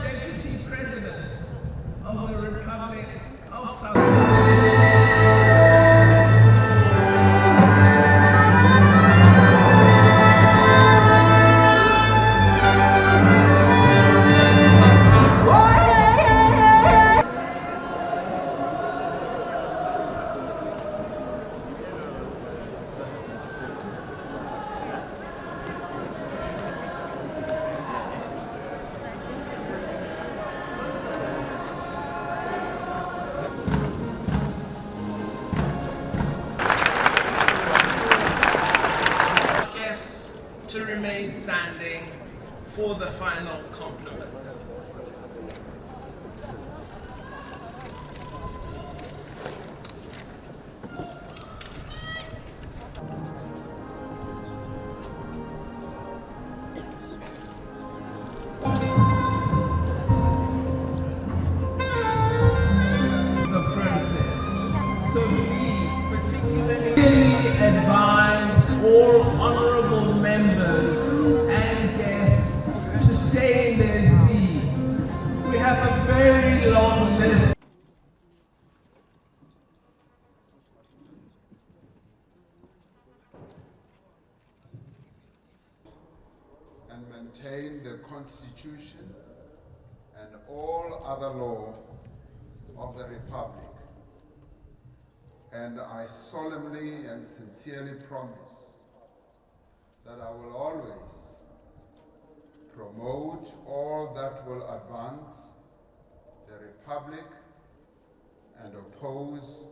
Deputy President of the Republic of South Africa. To remain standing for the final compliments. The process. So please particularly advise all honorable members and guests to stay in their seats. We have a very long list. And maintain the Constitution and all other law of the Republic. And I solemnly and sincerely promise that I will always promote all that will advance the Republic and oppose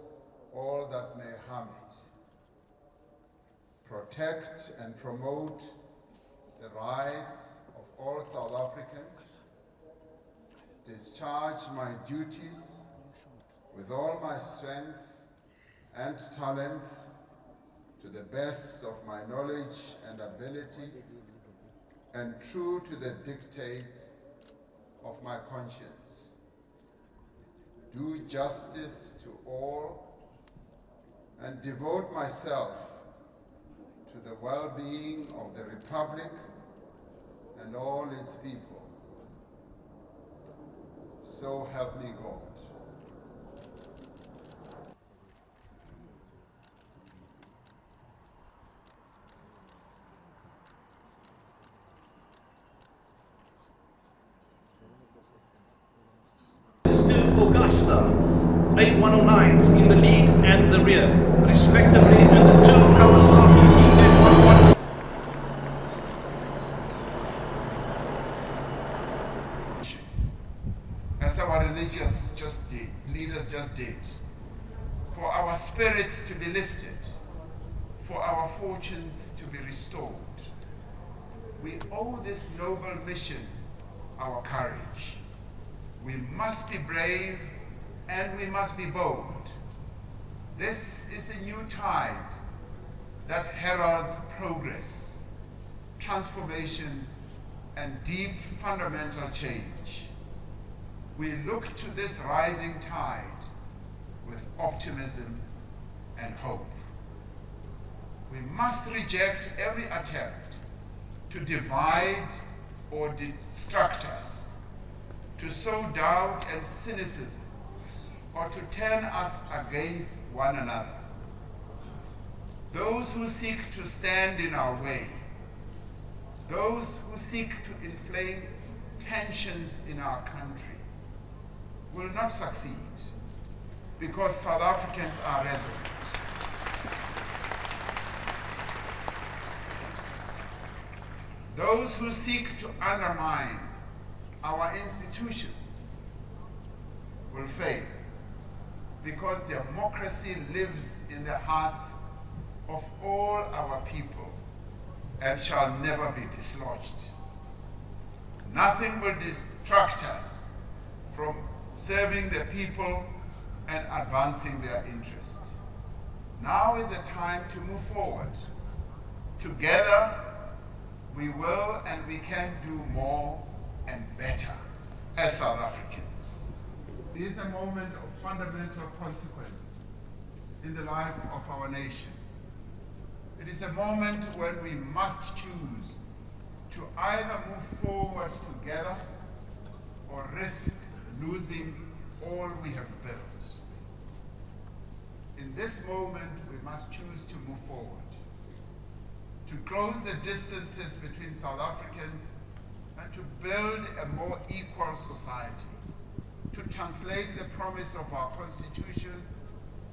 all that may harm it. Protect and promote the rights of all South Africans. Discharge my duties with all my strength and talents to the best of my knowledge and ability, and true to the dictates of my conscience. Do justice to all and devote myself to the well-being of the Republic and all its people. So help me God. Augusta, A109s in the lead and the rear, respectively, and the two Kawasaki EK114. As our religious leaders just did, for our spirits to be lifted, for our fortunes to be restored. We owe this noble mission our courage. We must be brave and we must be bold. This is a new tide that heralds progress, transformation, and deep fundamental change. We look to this rising tide with optimism and hope. We must reject every attempt to divide or distract us, to sow doubt and cynicism, or to turn us against one another. Those who seek to stand in our way, those who seek to inflame tensions in our country, will not succeed, because South Africans are resolute. Those who seek to undermine our institutions will fail, because democracy lives in the hearts of all our people and shall never be dislodged. Nothing will distract us from serving the people and advancing their interests. Now is the time to move forward. Together, we will and we can do more and better as South Africans. It is a moment of fundamental consequence in the life of our nation. It is a moment when we must choose to either move forward together or risk losing all we have built. In this moment, we must choose to move forward, to close the distances between South Africans and to build a more equal society, to translate the promise of our Constitution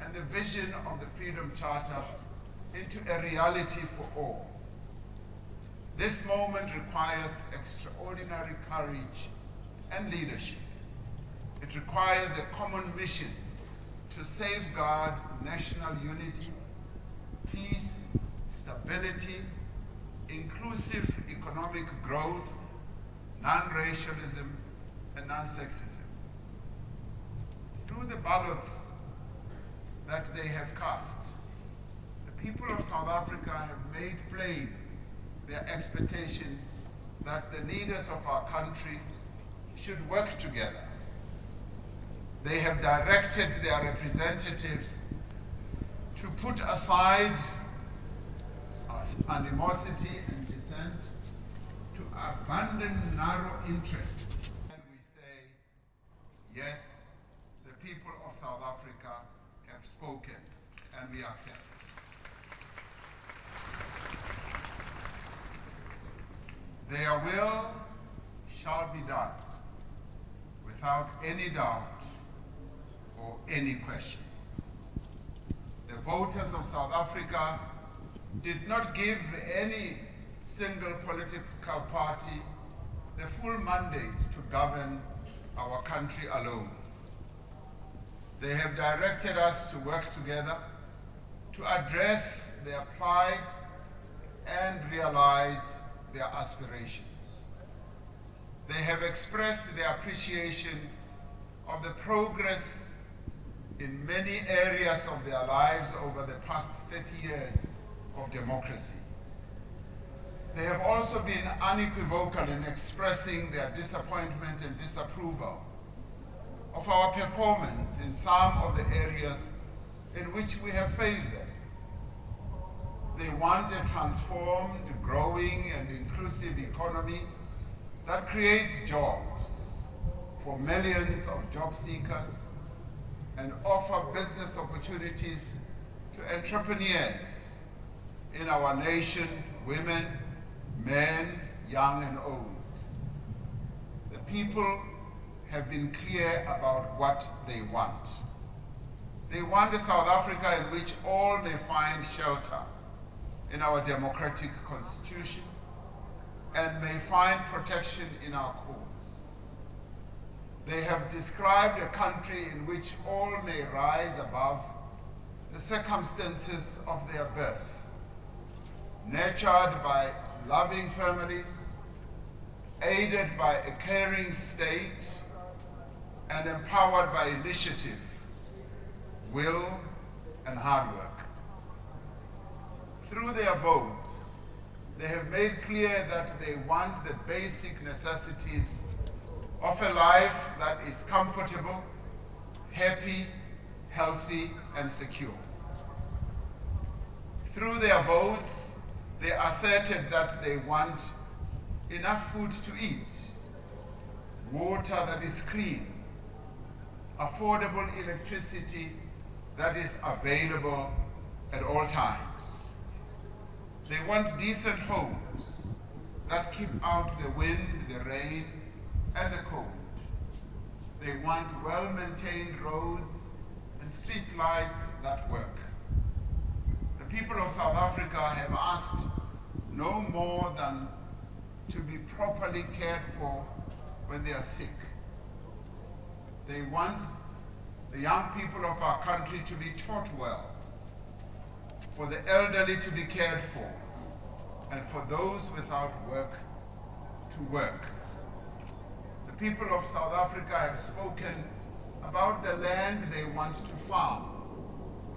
and the vision of the Freedom Charter into a reality for all. This moment requires extraordinary courage and leadership. It requires a common mission to safeguard national unity, peace, stability, inclusive economic growth, non-racialism, and non-sexism. Through the ballots that they have cast, the people of South Africa have made plain their expectation that the leaders of our country should work together. They have directed their representatives to put aside animosity and dissent, to abandon narrow interests. And we say, yes, the people of South Africa have spoken, and we accept. Their will shall be done without any doubt or any question. The voters of South Africa did not give any single political party the full mandate to govern our country alone. They have directed us to work together to address their plight and realize their aspirations. They have expressed their appreciation of the progress in many areas of their lives over the past 30 years of democracy. They have also been unequivocal in expressing their disappointment and disapproval of our performance in some of the areas in which we have failed them. They want a transformed, growing, and inclusive economy that creates jobs for millions of job seekers and offer business opportunities to entrepreneurs in our nation, women, men, young and old. The people have been clear about what they want. They want a South Africa in which all may find shelter in our democratic constitution and may find protection in our courts. They have described a country in which all may rise above the circumstances of their birth, nurtured by loving families, aided by a caring state, and empowered by initiative, will, and hard work. Through their votes, they have made clear that they want the basic necessities of a life that is comfortable, happy, healthy, and secure. Through their votes, they asserted that they want enough food to eat, water that is clean, affordable electricity that is available at all times. They want decent homes that keep out the wind, the rain, and the cold. They want well-maintained roads and street lights that work. The people of South Africa have asked no more than to be properly cared for when they are sick. They want the young people of our country to be taught well, for the elderly to be cared for, and for those without work to work. The people of South Africa have spoken about the land they want to farm,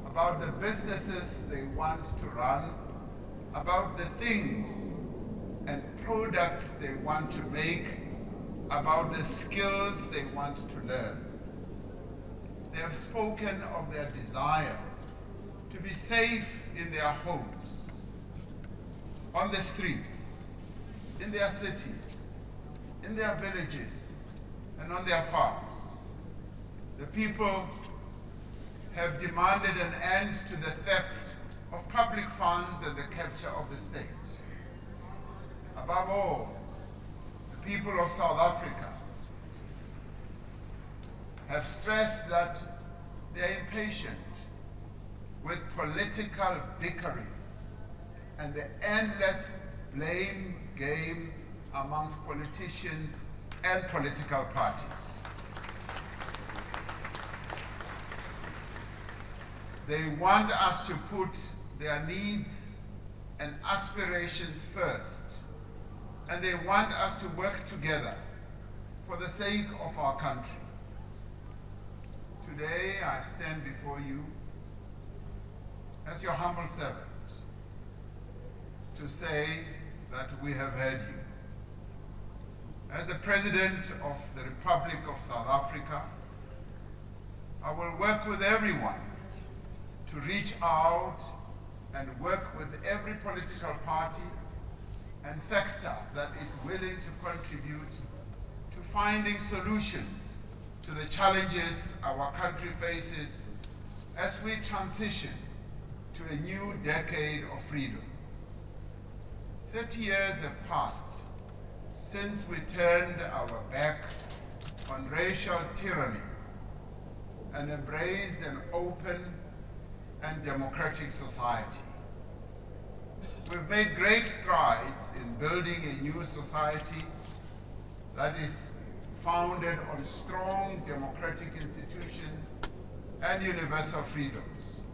about the businesses they want to run, about the things and products they want to make, about the skills they want to learn. They have spoken of their desire to be safe in their homes, on the streets, in their cities, in their villages, and on their farms. The people have demanded an end to the theft of public funds and the capture of the state. Above all, the people of South Africa have stressed that they are impatient with political bickering and the endless blame game amongst politicians and political parties. They want us to put their needs and aspirations first, and they want us to work together for the sake of our country. Today I stand before you as your humble servant to say that we have heard you. As the President of the Republic of South Africa, I will work with everyone to reach out and work with every political party and sector that is willing to contribute to finding solutions to the challenges our country faces as we transition to a new decade of freedom. 30 years have passed since we turned our back on racial tyranny and embraced an open and democratic society. We've made great strides in building a new society that is founded on strong democratic institutions and universal freedoms.